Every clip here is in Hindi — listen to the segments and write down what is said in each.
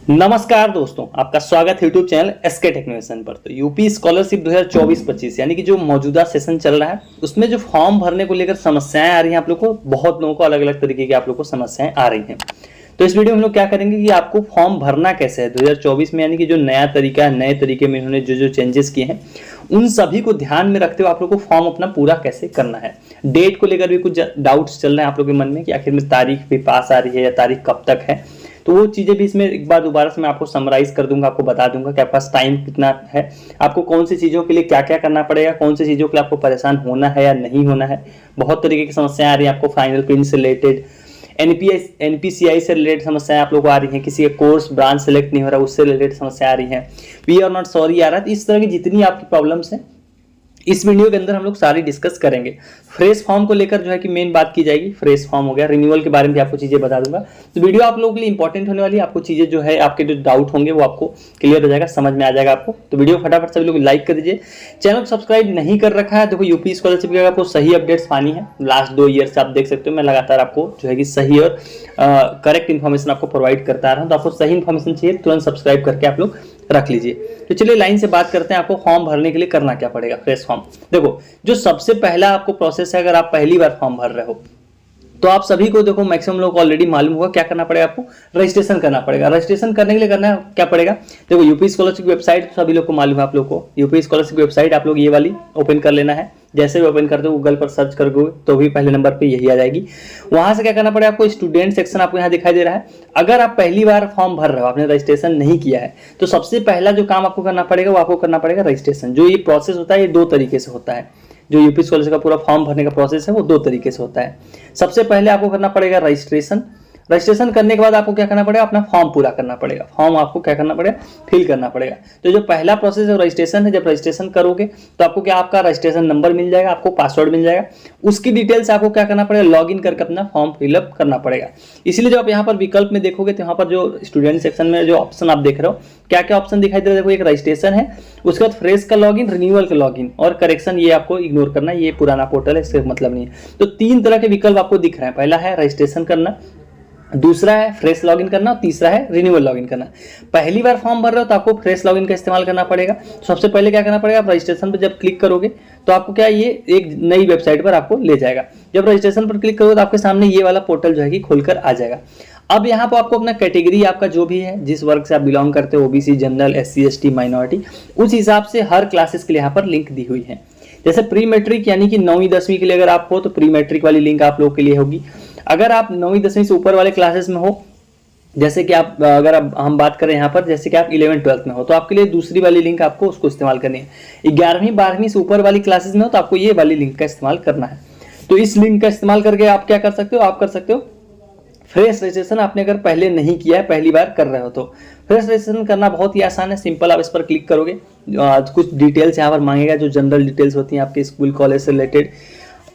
नमस्कार दोस्तों, आपका स्वागत है यूट्यूब चैनल एसके टेक्नोलॉजी पर। तो यूपी स्कॉलरशिप 2024-25 यानी कि जो मौजूदा सेशन चल रहा है उसमें जो फॉर्म भरने को लेकर समस्याएं आ रही हैं, आप लोग को बहुत लोगों को अलग अलग तरीके की आप लोग को समस्याएं आ रही हैं। तो इस वीडियो में हम लोग क्या करेंगे कि आपको फॉर्म भरना कैसे है 2024 में, यानी कि जो नया तरीका है, नए तरीके में इन्होंने जो चेंजेस किए हैं उन सभी को ध्यान में रखते हुए आप लोग को फॉर्म अपना पूरा कैसे करना है। डेट को लेकर भी कुछ डाउट्स चल रहे हैं आप लोग के मन में कि आखिर में तारीख भी पास आ रही है या तारीख कब तक है, तो वो चीज़ें भी इसमें एक बार दोबारा से मैं आपको समराइज कर दूंगा, आपको बता दूंगा कि आपके पास टाइम कितना है, आपको कौन सी चीज़ों के लिए क्या क्या करना पड़ेगा, कौन सी चीज़ों के लिए आपको परेशान होना है या नहीं होना है। बहुत तरीके की समस्याएं आ रही हैं आपको, फाइनल प्रिंट से रिलेटेड, एनपीसीआई से रिलेटेड समस्याएं आप लोग को आ रही हैं, किसी का कोर्स ब्रांच सेलेक्ट नहीं हो रहा उससे रिलेटेड समस्या आ रही है, वी आर नॉट सॉरी आ रहा है। तो इस तरह की जितनी आपकी प्रॉब्लम्स हैं इस वीडियो के अंदर हम लोग सारी डिस्कस करेंगे। फ्रेश फॉर्म को लेकर जो है कि मेन बात की जाएगी, फ्रेश फॉर्म हो गया, रिन्यूअल के बारे में भी आपको चीजें बता दूंगा। तो वीडियो आप लोगों के लिए इंपॉर्टेंट होने वाली है, आपको चीजें जो है आपके जो डाउट होंगे वो आपको क्लियर हो जाएगा, समझ में आ जाएगा आपको। तो वीडियो फटाफट सभी लोग लाइक कर दीजिए, चैनल को सब्सक्राइब नहीं कर रखा है। देखो यूपी स्कॉलरशिप की आपको सही अपडेट्स पानी है, लास्ट 2 ईयर से आप देख सकते हो मैं लगातार आपको जो है कि सही और करेक्ट इन्फॉर्मेशन आपको प्रोवाइड करता रहा हूँ। तो आपको सही इन्फॉर्मेशन चाहिए तुरंत सब्सक्राइब करके आप लोग रख लीजिए। तो चलिए लाइन से बात करते हैं, आपको फॉर्म भरने के लिए करना क्या पड़ेगा। फ्रेश फॉर्म देखो, जो सबसे पहला आपको प्रोसेस है, अगर आप पहली बार फॉर्म भर रहे हो तो आप सभी को देखो मैक्सिमम लोग ऑलरेडी मालूम होगा क्या करना पड़ेगा, आपको रजिस्ट्रेशन करना पड़ेगा। रजिस्ट्रेशन करने के लिए करना क्या पड़ेगा, देखो यूपी स्कॉलरशिप की वेबसाइट सभी लोग को मालूम है, आप लोग को यूपी स्कॉलरशिप की वेबसाइट आप लोग ये वाली ओपन कर लेना है। जैसे भी ओपन करते हो गूगल पर सर्च करोगे तो भी पहले नंबर पे यही आ जाएगी। वहां से क्या करना पड़ेगा, आपको स्टूडेंट सेक्शन आपको यहाँ दिखाई दे रहा है। अगर आप पहली बार फॉर्म भर रहे हो, आपने रजिस्ट्रेशन नहीं किया है, तो सबसे पहला जो काम आपको करना पड़ेगा वो आपको करना पड़ेगा रजिस्ट्रेशन। जो ये प्रोसेस होता है ये 2 तरीके से होता है, जो यूपी स्कॉलरशिप का पूरा फॉर्म भरने का प्रोसेस है वो 2 तरीके से होता है। सबसे पहले आपको करना पड़ेगा रजिस्ट्रेशन। रजिस्ट्रेशन करने के बाद आपको क्या करना पड़ेगा, अपना फॉर्म पूरा करना पड़ेगा, फॉर्म आपको क्या करना पड़ेगा, फिल करना पड़ेगा। तो जो पहला प्रोसेस है रजिस्ट्रेशन है, जब रजिस्ट्रेशन करोगे तो आपको क्या, आपका रजिस्ट्रेशन नंबर मिल जाएगा, आपको पासवर्ड मिल जाएगा, उसकी डिटेल्स आपको क्या करना पड़ेगा, लॉगिन करके अपना फॉर्म फिलअप करना पड़ेगा। इसलिए जब आप यहाँ पर विकल्प में देखोगे तो यहाँ पर जो स्टूडेंट सेक्शन में जो ऑप्शन आप देख रहे हो, क्या क्या ऑप्शन दिखाई दे रहा है, देखो एक रजिस्ट्रेशन है, उसके बाद फ्रेश का लॉगिन, रिन्यूअल का लॉगिन और करेक्शन, ये आपको इग्नोर करना है, ये पुराना पोर्टल है इससे मतलब नहीं है। तो 3 तरह के विकल्प आपको दिख रहे हैं, पहला है रजिस्ट्रेशन करना, दूसरा है फ्रेश लॉगिन करना और तीसरा है रिन्यूअल लॉगिन करना। पहली बार फॉर्म भर रहे हो तो आपको फ्रेश लॉगिन का इस्तेमाल करना पड़ेगा। सबसे पहले क्या करना पड़ेगा, आप रजिस्ट्रेशन पर जब क्लिक करोगे तो आपको क्या, ये एक नई वेबसाइट पर आपको ले जाएगा। जब रजिस्ट्रेशन पर क्लिक करोगे तो आपके सामने ये वाला पोर्टल जो है कि खुलकर आ जाएगा। अब यहाँ पर आपको अपना कैटेगरी आपका जो भी है, जिस वर्ग से आप बिलोंग करते हो, OBC, general, SC, ST, minority, उस हिसाब से हर क्लासेस के लिए यहाँ पर लिंक दी हुई है। जैसे प्री मैट्रिक यानी कि 9वीं 10वीं के लिए अगर आप हो तो प्री मैट्रिक वाली लिंक आप लोग के लिए होगी। अगर आप 9वीं 10वीं से ऊपर वाले क्लासेस में हो, जैसे कि आप अगर हम बात करें यहाँ पर, जैसे कि आप 11th 12th में हो तो आपके लिए दूसरी वाली लिंक आपको उसको इस्तेमाल करनी है। 11वीं 12वीं से ऊपर वाली क्लासेस में हो तो आपको ये वाली लिंक का इस्तेमाल करना है। तो इस लिंक का इस्तेमाल करके आप क्या कर सकते हो, आप कर सकते हो फ्रेश रजिस्ट्रेशन। आपने अगर पहले नहीं किया है, पहली बार कर रहे हो तो फ्रेश रजिस्ट्रेशन करना बहुत ही आसान है, सिंपल। आप इस पर क्लिक करोगे, कुछ डिटेल्स यहाँ पर मांगेगा, जो जनरल डिटेल्स होती हैं आपके स्कूल कॉलेज से रिलेटेड,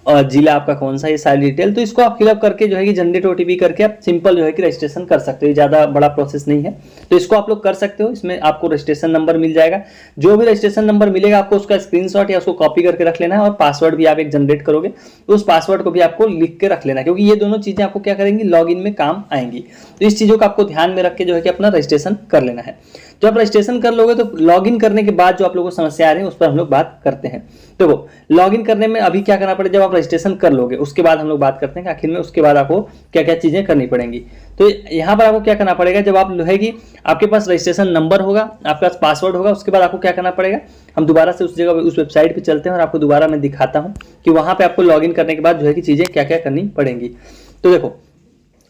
और जिला आपका कौन सा, ये सारी डिटेल। तो इसको आप फिलअप करके जो है कि जनरेट ओटीपी करके आप सिंपल जो है कि रजिस्ट्रेशन कर सकते हो, ज़्यादा बड़ा प्रोसेस नहीं है। तो इसको आप लोग कर सकते हो। इसमें आपको रजिस्ट्रेशन नंबर मिल जाएगा, जो भी रजिस्ट्रेशन नंबर मिलेगा आपको उसका स्क्रीनशॉट या उसको कॉपी करके रख लेना है, और पासवर्ड भी आप एक जनरेट करोगे तो उस पासवर्ड को भी आपको लिख के रख लेना है, क्योंकि ये दोनों चीज़ें आपको क्या करेंगी, लॉगिन में काम आएंगी। तो इस चीज़ों को आपको ध्यान में रख के जो है कि अपना रजिस्ट्रेशन कर लेना है। जब आप रजिस्ट्रेशन कर लोगे तो लॉगिन करने के बाद जो आप लोगों को समस्या आ रही है उस पर हम लोग बात करते हैं। देखो लॉगिन करने में अभी क्या करना पड़ेगा, जब आप रजिस्ट्रेशन कर लोगे उसके बाद हम लोग बात करते हैं कि आखिर में उसके बाद आपको क्या क्या चीजें करनी पड़ेंगी। तो यहाँ पर आपको क्या करना पड़ेगा, जब आप है कि आपके पास रजिस्ट्रेशन नंबर होगा, आपके पास पासवर्ड होगा, उसके बाद आपको क्या करना पड़ेगा, हम दोबारा से उस जगह उस वेबसाइट पे चलते हैं और आपको दोबारा मैं दिखाता हूँ कि वहाँ पे आपको लॉगिन करने के बाद जो है कि चीजें क्या क्या करनी पड़ेंगी। तो देखो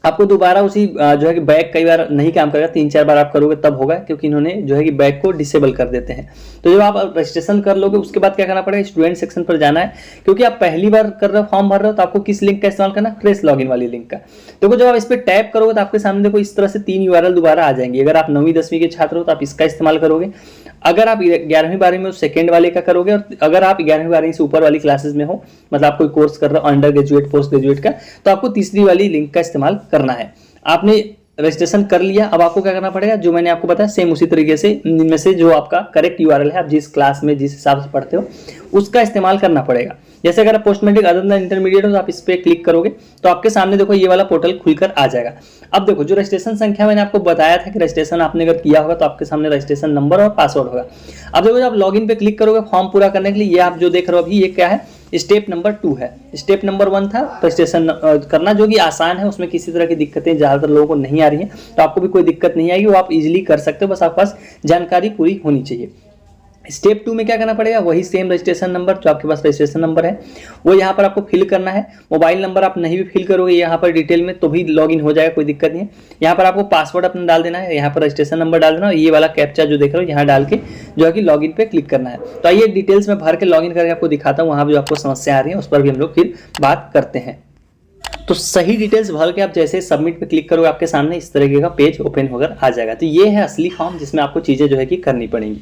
आपको दोबारा उसी जो है कि बैक कई बार नहीं काम करेगा, 3-4 बार आप करोगे तब होगा, क्योंकि इन्होंने जो है कि बैक को डिसेबल कर देते हैं। तो जब आप रजिस्ट्रेशन कर लोगे उसके बाद क्या करना पड़ेगा, स्टूडेंट सेक्शन पर जाना है, क्योंकि आप पहली बार कर रहे हो, फॉर्म भर रहे हो, तो आपको किस लिंक का इस्तेमाल करना है, फ्रेश लॉगिन वाली लिंक का। देखो जब आप इस पर टैप करोगे तो आपके सामने देखो इस तरह से 3 URL दोबारा आ जाएंगे। अगर आप 9वीं 10वीं के छात्र हो तो आप इसका इस्तेमाल करोगे, अगर आप 11वीं 12वीं में सेकंड वाले का करोगे, और अगर आप 11वीं 12वीं से ऊपर वाली क्लासेस में हो, मतलब आप कोई कोर्स कर रहे हो अंडर ग्रेजुएट पोस्ट ग्रेजुएट का, तो आपको तीसरी वाली लिंक का इस्तेमाल करना है। आपने रजिस्ट्रेशन कर लिया, अब आपको क्या करना पड़ेगा, जो मैंने आपको बताया सेम उसी तरीके से इनमें से जो आपका करेक्ट URL है, आप जिस क्लास में जिस हिसाब से पढ़ते हो उसका इस्तेमाल करना पड़ेगा। जैसे अगर आप post matric other than intermediate हो तो आप इस पर क्लिक करोगे तो आपके सामने देखो ये वाला पोर्टल खुलकर आ जाएगा। अब देखो जो रजिस्ट्रेशन संख्या मैंने आपको बताया था कि रजिस्ट्रेशन आपने अगर किया होगा तो आपके सामने रजिस्ट्रेशन नंबर और पासवर्ड होगा। अब देखो जब आप लॉगिन पे क्लिक करोगे फॉर्म पूरा करने के लिए, ये आप जो देख रहे हो अभी ये क्या है, स्टेप नंबर 2 है। स्टेप नंबर 1 था रजिस्ट्रेशन करना, जो कि आसान है, उसमें किसी तरह की दिक्कतें ज़्यादातर लोगों को नहीं आ रही हैं, तो आपको भी कोई दिक्कत नहीं आएगी, वो आप इजीली कर सकते हो, बस आपके पास जानकारी पूरी होनी चाहिए। स्टेप 2 में क्या करना पड़ेगा, वही सेम रजिस्ट्रेशन नंबर जो आपके पास रजिस्ट्रेशन नंबर है वो यहाँ पर आपको फिल करना है। मोबाइल नंबर आप नहीं भी फिल करोगे यहाँ पर डिटेल में तो भी लॉगिन हो जाएगा, कोई दिक्कत नहीं है। यहाँ पर आपको पासवर्ड अपना डाल देना है, यहाँ पर रजिस्ट्रेशन नंबर डाल देना, ये वाला कैप्चा जो देख रहे हो यहाँ डाल के जो है कि लॉगिन पे क्लिक करना है। तो आइए डिटेल्स में भर के लॉगिन करके आपको दिखाता हूँ, वहाँ भी जो आपको समस्या आ रही है उस पर भी हम लोग फिर बात करते हैं। तो सही डिटेल्स भर के आप जैसे सबमिट पे क्लिक करोगे आपके सामने इस तरीके का पेज ओपन होकर आ जाएगा। तो ये है असली फॉर्म जिसमें आपको चीज़ें जो है कि करनी पड़ेंगी।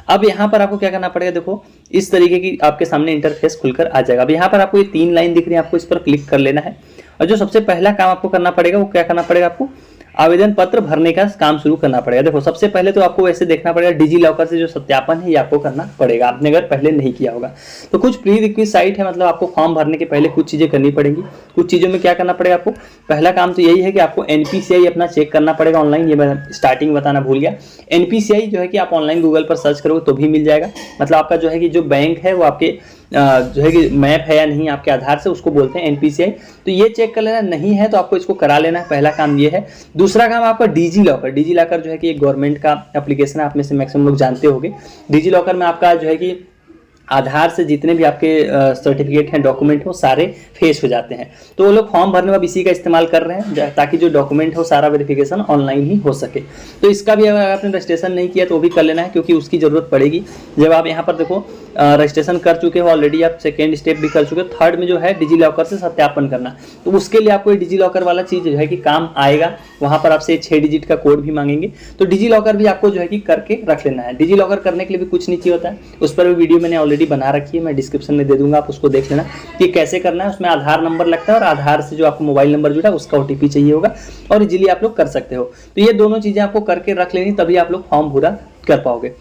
अब यहाँ पर आपको क्या करना पड़ेगा, देखो इस तरीके की आपके सामने इंटरफेस खुलकर आ जाएगा। अब यहाँ पर आपको ये 3 लाइन दिख रही है, आपको इस पर क्लिक कर लेना है और जो सबसे पहला काम आपको करना पड़ेगा वो क्या करना पड़ेगा, आपको आवेदन पत्र भरने का काम शुरू करना पड़ेगा। देखो सबसे पहले तो आपको वैसे देखना पड़ेगा डिजी लॉकर से जो सत्यापन है ये आपको करना पड़ेगा, आपने अगर पहले नहीं किया होगा तो। कुछ प्री रिक्वेस्ट साइट है, मतलब आपको फॉर्म भरने के पहले कुछ चीजें करनी पड़ेंगी। कुछ चीजों में क्या करना पड़ेगा आपको, पहला काम तो यही है कि आपको NPCI अपना चेक करना पड़ेगा ऑनलाइन, ये मैं स्टार्टिंग बताना भूल गया। NPCI जो है कि आप ऑनलाइन गूगल पर सर्च करोगे तो भी मिल जाएगा, मतलब आपका जो है कि जो बैंक है वो आपके जो है कि मैप है या नहीं आपके आधार से, उसको बोलते हैं NPCI। तो ये चेक कर लेना, नहीं है तो आपको इसको करा लेना है, पहला काम ये है। दूसरा काम आपका डिजी लॉकर जो है कि एक गवर्नमेंट का एप्लीकेशन है, आप में से मैक्सिमम लोग जानते होंगे। डिजी लॉकर में आपका जो है कि आधार से जितने भी आपके सर्टिफिकेट हैं, डॉक्यूमेंट हो, सारे फेस हो जाते हैं। तो वो लोग फॉर्म भरने में इसी का इस्तेमाल कर रहे हैं ताकि जो डॉक्यूमेंट हो सारा वेरिफिकेशन ऑनलाइन ही हो सके। तो इसका भी अगर आपने रजिस्ट्रेशन नहीं किया तो वो भी कर लेना है, क्योंकि उसकी ज़रूरत पड़ेगी। जब आप यहाँ पर देखो रजिस्ट्रेशन कर चुके हो ऑलरेडी, आप सेकेंड स्टेप भी कर चुके हो, थर्ड में जो है डिजी लॉकर से सत्यापन करना, तो उसके लिए आपको ये डिजी लॉकर वाला चीज़ जो है कि काम आएगा। वहाँ पर आपसे 6 डिजिट का कोड भी मांगेंगे, तो डिजी लॉकर भी आपको जो है कि करके रख लेना है। डिजी लॉकर करने के लिए भी कुछ नहीं चाहिए होता है, उस पर भी वीडियो मैंने ऑलरेडी बना रखी है, मैं डिस्क्रिप्शन में दे दूंगा, आप उसको देख लेना कि कैसे करना है। उसमें आधार नंबर लगता है और आधार से जो आपको मोबाइल नंबर जुड़ा है उसका OTP चाहिए होगा और इजीली आप लोग कर सकते हो। तो ये दोनों चीज़ें आपको करके रख लेनी, तभी आप लोग फॉर्म पूरा कर पाओगे।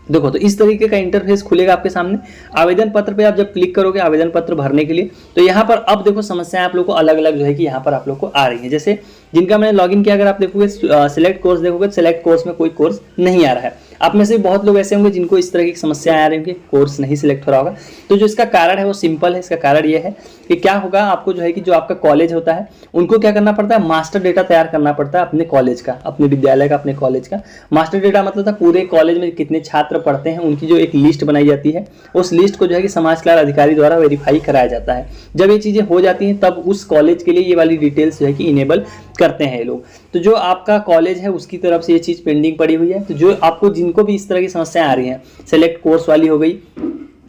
देखो तो इस तरीके का इंटरफेस खुलेगा आपके सामने। आवेदन पत्र पे आप जब क्लिक करोगे आवेदन पत्र भरने के लिए, तो यहाँ पर अब देखो समस्याएं आप लोग को अलग अलग जो है कि यहाँ पर आप लोग को आ रही है। जैसे जिनका मैंने लॉगिन किया, अगर आप देखोगे सिलेक्ट कोर्स देखोगे, सिलेक्ट कोर्स में कोई कोर्स नहीं आ रहा है। आप में से बहुत लोग ऐसे होंगे जिनको इस तरह की समस्याएं आ रही होंगी, कोर्स नहीं सिलेक्ट हो रहा होगा। तो जो इसका कारण है वो सिंपल है। इसका कारण ये है कि क्या होगा, आपको जो है कि जो आपका कॉलेज होता है उनको क्या करना पड़ता है, मास्टर डेटा तैयार करना पड़ता है अपने कॉलेज का, अपने विद्यालय का, अपने कॉलेज का। मास्टर डेटा मतलब था पूरे कॉलेज में कितने छात्र पढ़ते हैं उनकी जो एक लिस्ट बनाई जाती है, उस लिस्ट को जो है कि समाज कल्याण अधिकारी द्वारा वेरीफाई कराया जाता है। जब ये चीज़ें हो जाती हैं तब उस कॉलेज के लिए ये वाली डिटेल्स जो है कि इनेबल करते हैं ये लोग। तो जो आपका कॉलेज है उसकी तरफ से ये चीज़ पेंडिंग पड़ी हुई है। तो जो आपको जिनको भी इस तरह की समस्याएं आ रही हैं, सेलेक्ट कोर्स वाली हो गई,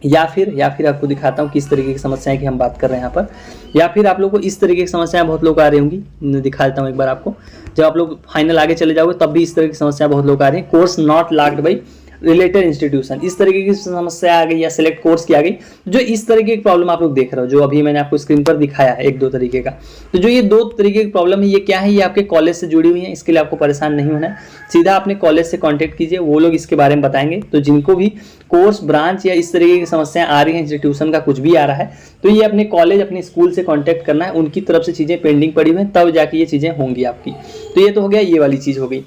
या फिर आपको दिखाता हूँ किस तरीके की समस्याएं की हम बात कर रहे हैं यहाँ पर, या फिर आप लोग को इस तरीके की समस्याएं बहुत लोग आ रही होंगी। दिखा देता हूँ एक बार आपको, जब आप लोग फाइनल आगे चले जाओगे तब भी इस तरह की समस्या बहुत लोग आ रही है। Course not locked by related institution, इस तरीके की समस्या आ गई, या सिलेक्ट कोर्स की आ गई। जो इस तरीके की प्रॉब्लम आप लोग देख रहे हो, जो अभी मैंने आपको स्क्रीन पर दिखाया है 1-2 तरीके का, तो जो ये 2 तरीके की प्रॉब्लम है ये क्या है, ये आपके कॉलेज से जुड़ी हुई है। इसके लिए आपको परेशान नहीं होना है, सीधा अपने कॉलेज से कॉन्टेक्ट कीजिए, वो लोग इसके बारे में बताएंगे। तो जिनको भी कोर्स, ब्रांच या इस तरीके की समस्याएं आ रही हैं, इंस्टीट्यूशन का कुछ भी आ रहा है, तो ये अपने कॉलेज, अपने स्कूल से कॉन्टेक्ट करना है, उनकी तरफ से चीज़ें पेंडिंग पड़ी हुई हैं, तब जाके ये चीज़ें होंगी आपकी। तो ये तो हो गया, ये वाली चीज़ हो गई।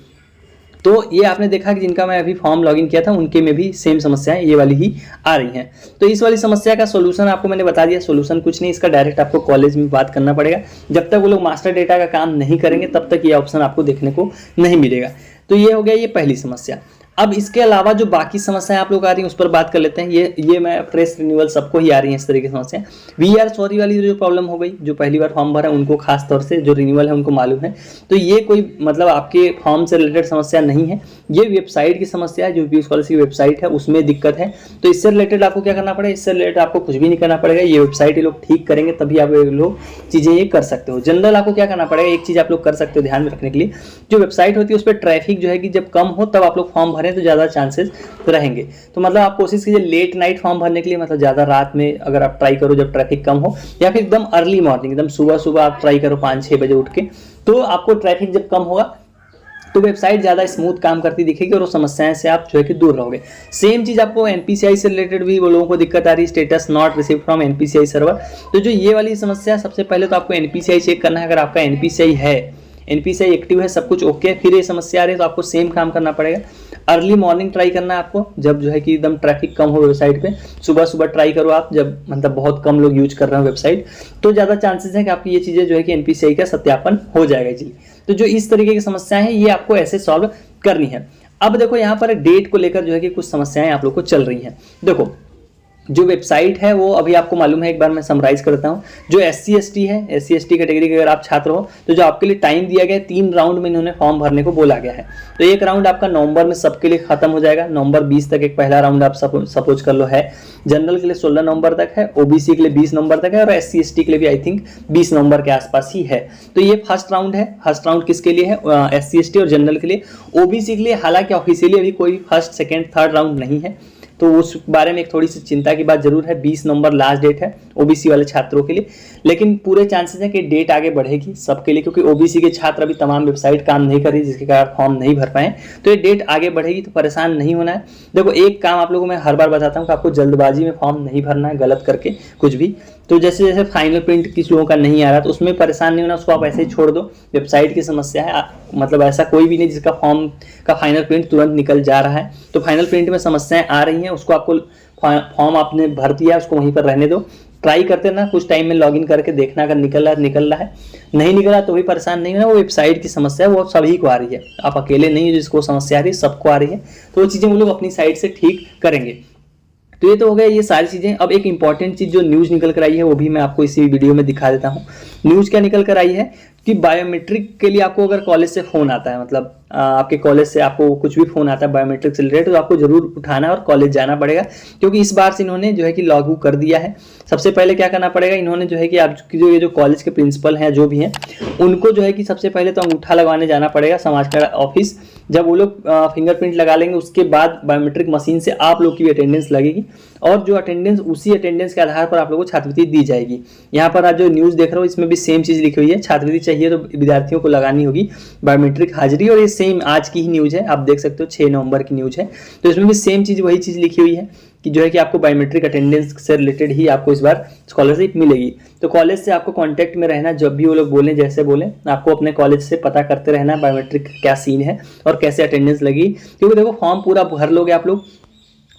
तो ये आपने देखा कि जिनका मैं अभी फॉर्म लॉगिन किया था उनके में भी सेम समस्याएं ये वाली ही आ रही हैं। तो इस वाली समस्या का सोल्यूशन आपको मैंने बता दिया। सोल्यूशन कुछ नहीं, इसका डायरेक्ट आपको कॉलेज में बात करना पड़ेगा। जब तक वो लोग मास्टर डेटा का काम नहीं करेंगे तब तक ये ऑप्शन आपको देखने को नहीं मिलेगा। तो ये हो गया ये पहली समस्या। अब इसके अलावा जो बाकी समस्याएं आप लोग आ रही हैं उस पर बात कर लेते हैं। ये मैं फ्रेश रिन्यूअल सबको ही आ रही है इस तरह की समस्या। VR सॉरी वाली जो प्रॉब्लम हो गई, जो पहली बार फॉर्म भरा उनको खास तौर से, जो रिन्यूअल है उनको मालूम है। तो ये कोई मतलब आपके फॉर्म से रिलेटेड समस्या नहीं है, ये वेबसाइट की समस्या है। जो यूपी स्कॉलरशिप की वेबसाइट है उसमें दिक्कत है। तो इससे रिलेटेड आपको क्या करना पड़ेगा, इससे रिलेटेड आपको कुछ भी नहीं करना पड़ेगा। ये वेबसाइट ये लोग ठीक करेंगे तभी आप लोग चीज़ें ये कर सकते हो। जनरल आपको क्या करना पड़ेगा, एक चीज़ आप लोग कर सकते हो ध्यान में रखने के लिए, जो वेबसाइट होती है उस पर ट्रैफिक जो है कि जब कम हो तब आप लोग फॉर्म भरें तो ज़्यादा चांसेस रहेंगे। तो मतलब आप कोशिश कीजिए लेट नाइट फॉर्म भरने के लिए, मतलब ज़्यादा रात में अगर आप ट्राई करो जब ट्रैफिक कम हो, या फिर एकदम अर्ली मॉर्निंग, एकदम सुबह सुबह आप ट्राई करो 5-6 बजे उठ के, तो आपको ट्रैफिक जब कम होगा तो वेबसाइट ज़्यादा स्मूथ काम करती दिखेगी और वो समस्याएं से आप जो है कि दूर रहोगे। सेम चीज़ आपको एनपीसीआई से रिलेटेड भी वो लोगों को दिक्कत आ रही है, status not receive from NPCI server. तो जो ये वाली समस्या, सबसे पहले तो आपको एनपीसीआई चेक करना है। अगर आपका एनपीसीआई है, एनपीसीआई एक्टिव है, सब कुछ ओके, फिर ये समस्या आ रही है तो आपको सेम काम करना पड़ेगा। अर्ली मॉर्निंग ट्राई करना है आपको, जब जो है कि एकदम ट्रैफिक कम हो वेबसाइट पे। सुबह सुबह ट्राई करो आप, जब मतलब बहुत कम लोग यूज कर रहे हो वेबसाइट, तो ज़्यादा चांसेस है कि आपकी ये चीज़ें जो है कि एनपीसीआई का सत्यापन हो जाएगा जी। तो जो इस तरीके की समस्याएं हैं ये आपको ऐसे सॉल्व करनी है। अब देखो यहाँ पर डेट को लेकर जो है कि कुछ समस्याएं आप लोग को चल रही हैं। देखो जो वेबसाइट है वो अभी आपको मालूम है, एक बार मैं समराइज करता हूँ। जो SC/ST है, SC/ST कैटेगरी के अगर आप छात्र हो तो जो आपके लिए टाइम दिया गया है, 3 राउंड में इन्होंने फॉर्म भरने को बोला गया है। तो एक राउंड आपका नवंबर में सबके लिए खत्म हो जाएगा, नवंबर 20 तक एक पहला राउंड आप सपोज कर लो है। जनरल के लिए 16 नवंबर तक है, OBC के लिए 20 नवंबर तक है और SC/ST के लिए भी आई थिंक 20 नवंबर के आसपास ही है। तो ये फर्स्ट राउंड है। फर्स्ट राउंड किसके लिए है? SC/ST और जनरल के लिए। OBC के लिए हालांकि ऑफिशियली अभी कोई फर्स्ट, सेकेंड, थर्ड राउंड नहीं है, तो उस बारे में एक थोड़ी सी चिंता की बात जरूर है। 20 नवंबर लास्ट डेट है ओबीसी वाले छात्रों के लिए, लेकिन पूरे चांसेस है कि डेट आगे बढ़ेगी सबके लिए, क्योंकि ओबीसी के छात्र अभी तमाम वेबसाइट काम नहीं कर रही जिसके कारण फॉर्म नहीं भर पाए। तो ये डेट आगे बढ़ेगी, तो परेशान नहीं होना है। देखो एक काम आप लोगों को मैं हर बार बताता हूँ कि आपको जल्दबाजी में फॉर्म नहीं भरना है, गलत करके कुछ भी। तो जैसे जैसे फाइनल प्रिंट किस लोगों का नहीं आ रहा तो उसमें परेशान नहीं होना, उसको आप ऐसे ही छोड़ दो। वेबसाइट की समस्या है, मतलब ऐसा कोई भी नहीं जिसका फॉर्म का फाइनल प्रिंट तुरंत निकल जा रहा है। तो फाइनल प्रिंट में समस्याएं आ रही हैं, उसको आपको फॉर्म आपने भर दिया, उसको वहीं पर रहने दो। ट्राई करते ना, कुछ टाइम में लॉगिन करके देखना, अगर निकल रहा है, नहीं निकला तो भी परेशान नहीं होना। वो वेबसाइट की समस्या है, वो सभी को आ रही है, आप अकेले नहीं हो जिसको समस्या आ रही है, सबको आ रही है। तो वो चीज़ें वो लोग अपनी साइड से ठीक करेंगे। तो ये तो हो गया ये सारी चीज़ें। अब एक इंपॉर्टेंट चीज़ जो न्यूज़ निकल कर आई है वो भी मैं आपको इसी वीडियो में दिखा देता हूँ। न्यूज़ क्या निकल कर आई है कि बायोमेट्रिक के लिए आपको अगर कॉलेज से फ़ोन आता है, मतलब आपके कॉलेज से आपको कुछ भी फ़ोन आता है बायोमेट्रिक से रिलेटेड, तो आपको ज़रूर उठाना है और कॉलेज जाना पड़ेगा, क्योंकि इस बार से इन्होंने जो है कि लागू कर दिया है। सबसे पहले क्या करना पड़ेगा, इन्होंने जो है कि आपकी जो ये जो कॉलेज के प्रिंसिपल हैं जो भी हैं उनको जो है कि सबसे पहले तो अंगूठा लगवाने जाना पड़ेगा समाज का ऑफिस। जब वो लोग फिंगरप्रिंट लगा लेंगे उसके बाद बायोमेट्रिक मशीन से आप लोग की भी अटेंडेंस लगेगी, और जो अटेंडेंस उसी अटेंडेंस के आधार पर आप लोगों को छात्रवृत्ति दी जाएगी। यहाँ पर आज जो न्यूज़ देख रहे हो इसमें भी सेम चीज़ लिखी हुई है, छात्रवृत्ति चाहिए तो विद्यार्थियों को लगानी होगी बायोमेट्रिक हाजिरी। और ये सेम आज की ही न्यूज़ है, आप देख सकते हो 6 नवंबर की न्यूज़ है। तो इसमें भी सेम चीज़, वही चीज़ लिखी हुई है कि जो है कि आपको बायोमेट्रिक अटेंडेंस से रिलेटेड ही आपको इस बार स्कॉलरशिप मिलेगी। तो कॉलेज से आपको कांटेक्ट में रहना, जब भी वो लोग बोलें जैसे बोलें आपको अपने कॉलेज से पता करते रहना बायोमेट्रिक क्या सीन है और कैसे अटेंडेंस लगी। क्योंकि देखो फॉर्म पूरा भर लोगे आप लोग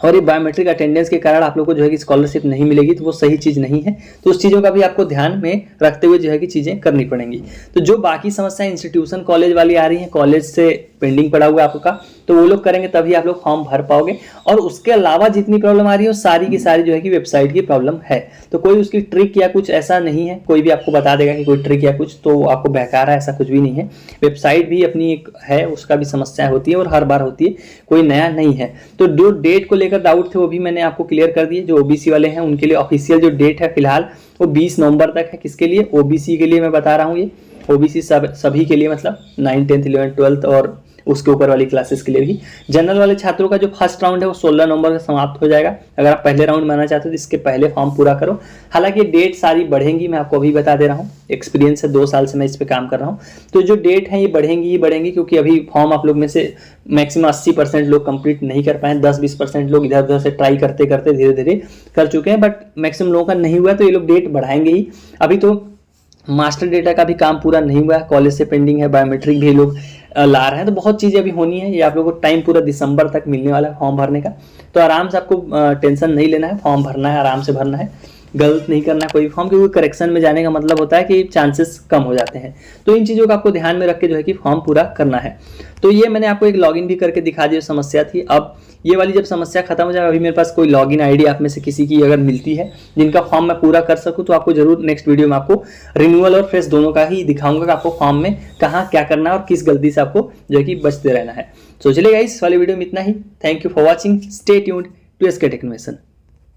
और ये बायोमेट्रिक अटेंडेंस के कारण आप लोग को जो है कि स्कॉलरशिप नहीं मिलेगी, तो वो सही चीज़ नहीं है। तो उस चीज़ों का भी आपको ध्यान में रखते हुए जो है कि चीज़ें करनी पड़ेंगी। तो जो बाकी समस्याएं इंस्टीट्यूशन कॉलेज वाली आ रही हैं, कॉलेज से पेंडिंग पड़ा हुआ आपका, तो वो लोग करेंगे तभी आप लोग फॉर्म भर पाओगे। और उसके अलावा जितनी प्रॉब्लम आ रही है वो सारी की सारी जो है कि वेबसाइट की प्रॉब्लम है। तो कोई उसकी ट्रिक या कुछ ऐसा नहीं है, कोई भी आपको बता देगा कि कोई ट्रिक या कुछ तो आपको बहका है, ऐसा कुछ भी नहीं है। वेबसाइट भी अपनी एक है, उसका भी समस्या होती है और हर बार होती है, कोई नया नहीं है। तो जो डेट को लेकर डाउट थे वो भी मैंने आपको क्लियर कर दिए। जो ओबीसी वाले हैं उनके लिए ऑफिशियल जो डेट है फिलहाल वो 20 नवंबर तक है। किसके लिए? ओबीसी के लिए मैं बता रहा हूँ, ये ओबीसी सभी के लिए, मतलब 9, 10, 11, 12 और उसके ऊपर वाली क्लासेस के लिए भी। जनरल वाले छात्रों का जो फर्स्ट राउंड है वो 16 नवंबर का समाप्त हो जाएगा। अगर आप पहले राउंड में आना चाहते हो तो इसके पहले फॉर्म पूरा करो। हालांकि डेट सारी बढ़ेंगी, मैं आपको अभी बता दे रहा हूँ, एक्सपीरियंस है 2 साल से मैं इस पे काम कर रहा हूँ। तो जो डेट है ये बढ़ेंगी ही बढ़ेंगी, क्योंकि अभी फॉर्म आप लोग में से मैक्सिमम 80% लोग कंप्लीट नहीं कर पाए, 10-20% लोग इधर उधर से ट्राई करते करते धीरे धीरे कर चुके हैं, बट मैक्सिमम लोगों का नहीं हुआ। तो ये लोग डेट बढ़ाएंगे ही। अभी तो मास्टर डेटा का भी काम पूरा नहीं हुआ है, कॉलेज से पेंडिंग है, बायोमेट्रिक भी लोग ला रहे हैं। तो बहुत चीज़ें अभी होनी है। ये आप लोगों को टाइम पूरा दिसंबर तक मिलने वाला है फॉर्म भरने का। तो आराम से आपको टेंशन नहीं लेना है, फॉर्म भरना है, आराम से भरना है, गलत नहीं करना कोई फॉर्म, क्योंकि करेक्शन में जाने का मतलब होता है कि चांसेस कम हो जाते हैं। तो इन चीज़ों का आपको ध्यान में रख के जो है कि फॉर्म पूरा करना है। तो ये मैंने आपको एक लॉगिन भी करके दिखा दी, समस्या थी। अब ये वाली जब समस्या खत्म हो जाएगा, अभी मेरे पास कोई लॉगिन आईडी आप में से किसी की अगर मिलती है जिनका फॉर्म मैं पूरा कर सकूं, तो आपको जरूर नेक्स्ट वीडियो में आपको रिन्यूअल और फ्रेश दोनों का ही दिखाऊंगा कि आपको फॉर्म में कहाँ क्या करना है और किस गलती से आपको जो है कि बचते रहना है। तो चलिए गाइस, इस वाली वीडियो में इतना ही। Thank you for watching, stay tuned to SK tech innovation.